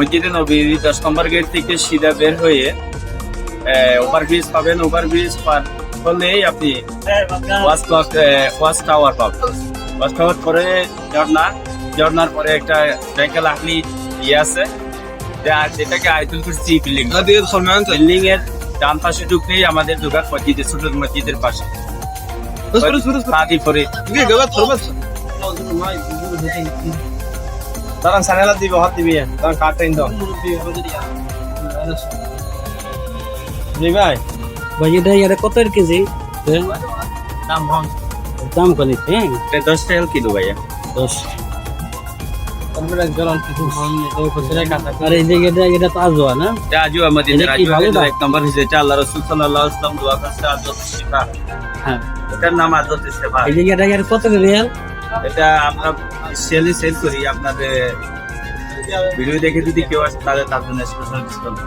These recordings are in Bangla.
মসজিদে নবী 10 নম্বর গেট থেকে সিধা বের হয়ে ওভারব্রিজ পাবেন। ওভারব্রিজ পার হলেই আপনি ওয়াচ টাওয়ার পাবেন। ওয়াচ টাওয়ার পরে ঝর্ণার পরে একটা সাইকেল আপনি ইয়ে আছে যেটাকে আয়তুল কুরসি বিল্ডিং। বিল্ডিং এর ডান পাশে ঢুকলেই আমাদের দোকান মসজিদের ছোট মসজিদের পাশে। Tarang sana দিব হাত দিবি tarang কাটাইন দাও জি ভাই ভাই এটা কত কেজি দাম কত হ্যাঁ? 10 টাকা কিলো ভাইয়া। 10। আমরা জ্বলন কিছু আর এই যে এটা তো আজওয়া না? এটা আজও আমাদের এটা কি ভালো না? এক নম্বর হিসেবে এটা আল্লাহ রাসূল সাল্লাল্লাহু আলাইহি ওয়াসাল্লাম দোয়া করছে আজওয়াতুশ শিফা। হ্যাঁ, এটার নাম আজওয়াতুশ শিফা। এই যে এটা কত রিয়াল? এটা আমরা সেল করি। আপনাদের ভিডিও দেখে যদি কেউ আসে তাহলে তার জন্য স্পেশাল ডিসকাউন্ট।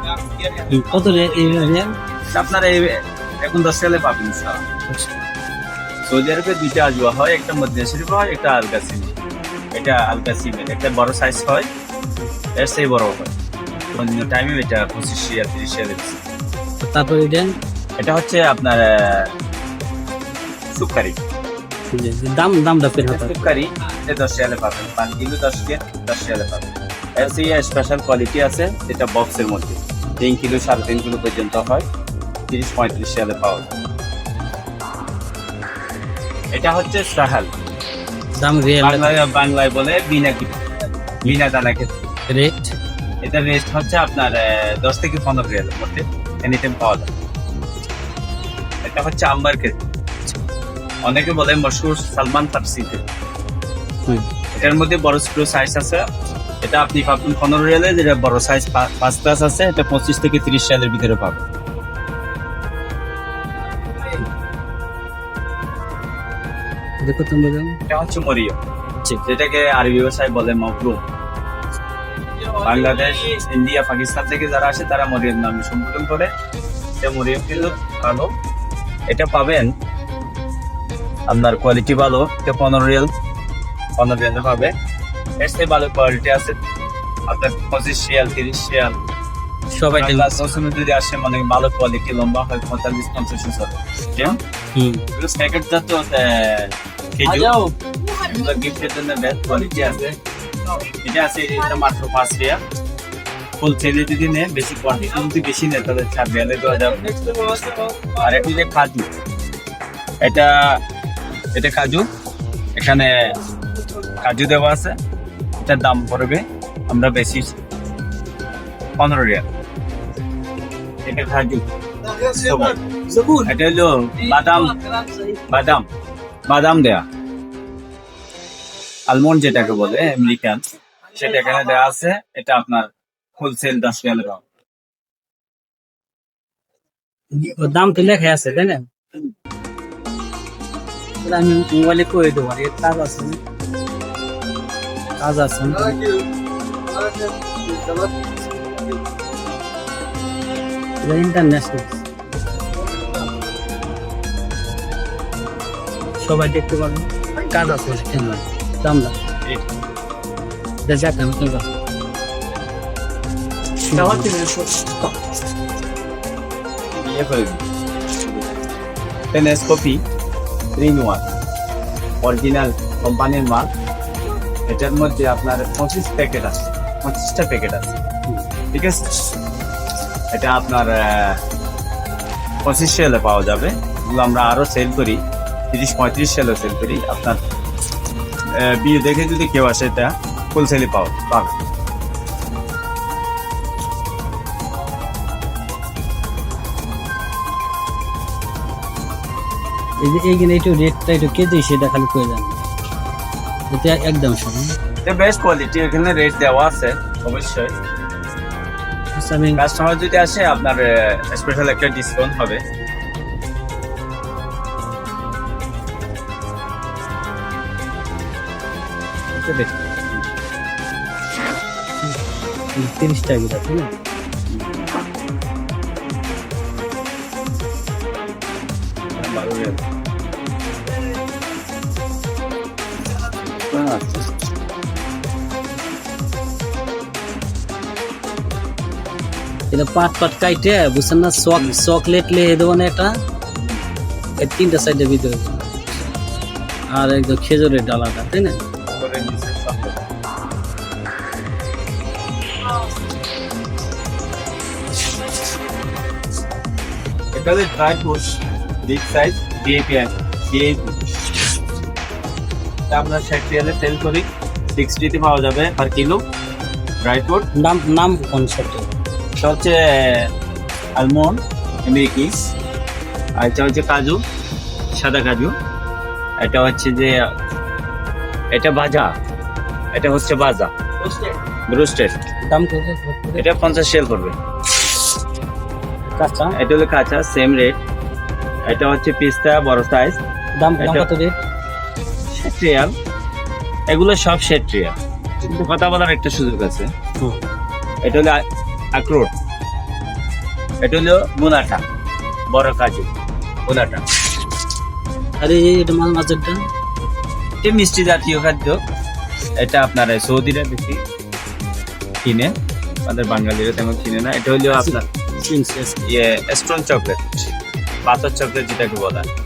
কত রিয়াল? আপনারা এখন 10 টাকা পাবেন স্যার। সৌদি আরবে দুইটা আজওয়া হয়, একটা মদিনা শরীফ হয়, একটা আল কাসিম। এটা আল কাসিমের একটা বড় সাইজ হয়, এর সেই বড় হয়। অন্য টাইমে এটা 25 রিয়াল 30 রিয়াল। তারপর এটা হচ্ছে আপনার সুকারি। দামটা ফের হতো সুকারি এটা 10 রিয়ালে পাবেন। 5 কিলো 10 রিয়ালে পাবেন। এর সেই স্পেশাল কোয়ালিটি আছে যেটা বক্সের মধ্যে 3 কিলো 3.5 কিলো পর্যন্ত হয়, 30-35 রিয়ালে পাওয়া যায়। এটা হচ্ছে সাহাল, দাম রিয়াল বাংলায় বলে বিনা দানা খেতে। রেট এটা রেস্ট হচ্ছে আপনার 10 থেকে 15 রিয়ালের মধ্যে এনিটাইম পাওয়া যায়। এটা হচ্ছে আম্বার খেতে, অনেকে বলে মশহুর সালমান ফার্সি খেতে। এটার মধ্যে বড় ছোট সাইজ আছে। এটা আপনি পাবেন 15 রিয়ালে, যেটা বড় সাইজ 5 ক্লাস আছে এটা 25 থেকে 30 রিয়ালের ভিতরে পাবেন। দেখো তুমি দাম এটা হচ্ছে মরিয়ম, যেটাকে আরবি ভাষায় বলে মখলুম। বাংলাদেশ, ইন্ডিয়া, পাকিস্তান থেকে যারা আসে তারা মরিয়ম নামে সম্বোধন করে। এটা মরিয়ম কিন্তু ভালো, এটা পাবেন আপনার কোয়ালিটি ভালো। এটা 15 রিয়ালে পাবে। এর চেয়ে ভালো কোয়ালিটি আছে আপনার 25 রিয়াল 30 রিয়াল সবাই যদি আসে, মানে ভালো কোয়ালিটি লম্বা হয় 45-50 চলে। প্যাকেট যত গিফটের জন্য বেস্ট কোয়ালিটি আছে। এটা আছে, এটা মাত্র 5 রিয়াল। ফুল ছেলে যদি নেয়, বেশি কোয়ান্টিটি যদি বেশি নেয় তাহলে 4 রিয়ালে দেওয়া যাবে। আর এটা যে কাজু, এটা কাজু, এখানে কাজু দেওয়া আছে। এটার দাম পড়বে আমরা বেশি 15 রিয়াল। এটা কাজু, এটা হলো বাদাম দেয়া আলমন্ড যেটাকে বলে আমেরিকান, সেটা এখানে দেওয়া আছে। এটা আপনার হোলসেল 10 রিয়ালে পাবেন। দাম তো লেখা আছে তাই না? আমি মোবাইলে করে দেবো, আর এর কাজ আছে ইন্টারন্যাশনাল, সবাই দেখতে পারবে। কাজ আছে দাম না কফি 3-in-1 অরিজিনাল কোম্পানির মাল। এটার মধ্যে আপনার 25টা প্যাকেট আছে, ঠিক আছে? এটা আপনার 25 রিয়ালে পাওয়া যাবে। এগুলো আমরা আরো সেল করি 30-35 রিয়ালে সেল করি। আপনার বিয়ে দেখে যদি কেউ আসে, এটা হোলসেলে পাবে। এইখানে একটু রেটটা একটু কেটে সেটা খালি করে যান, এটা একদম শুনুন। এটা বেস্ট কোয়ালিটি, এখানে রেট দেওয়া আছে অবশ্যই। কাস্টমার যদি আসে আপনার স্পেশাল একটা ডিসকাউন্ট হবে। দেখুন 30 টাকা আছে না? এটা পাট পাট কাইটে বুঝছেন না, চকলেট লেহে দেবো না একটা, এই 3টা সাইডের ভিতরে, আর একদম খেজুরের ডালাটা, তাই না? করে নিচে chocolate। এটা হচ্ছে dry fruits, big size, DAP. এটা আমরা 60 রিয়ালে সেল করি, 60 পাওয়া যাবে পার কিলো ড্রাই ফ্রুট। নাম কোন সেটা? এটা হচ্ছে আলমন্ড, মিল্কিস, আর এটা হচ্ছে কাজু, সাদা কাজু। এটা হচ্ছে যে এটা ভাজা, এটা হচ্ছে ভাজা রোস্টেড। দাম কত? এটা 50 সেল করবে। কাঁচা এটা হলো কাঁচা, সেম রেট। এটা হচ্ছে পিস্তা বড় সাইজ, দাম এটা- কত রেট? 60 রিয়াল। এগুলো সব 60 রিয়াল, কিন্তু কথা বলার একটা সুযোগ আছে। এটা হলো আখরোট, এটা হলো মুনাটা, বড় কাজু মুনাটা। আরে এটা মাছেরটা এটা মিষ্টি জাতীয় খাদ্য। এটা আপনার সৌদিরা বেশি কিনে, আমাদের বাঙালিরা তেমন কিনে না। এটা হলো আপনার চিনছি আজকে। স্টোন চকলেট, পাথর চকলেট যেটাকে বলা হয়।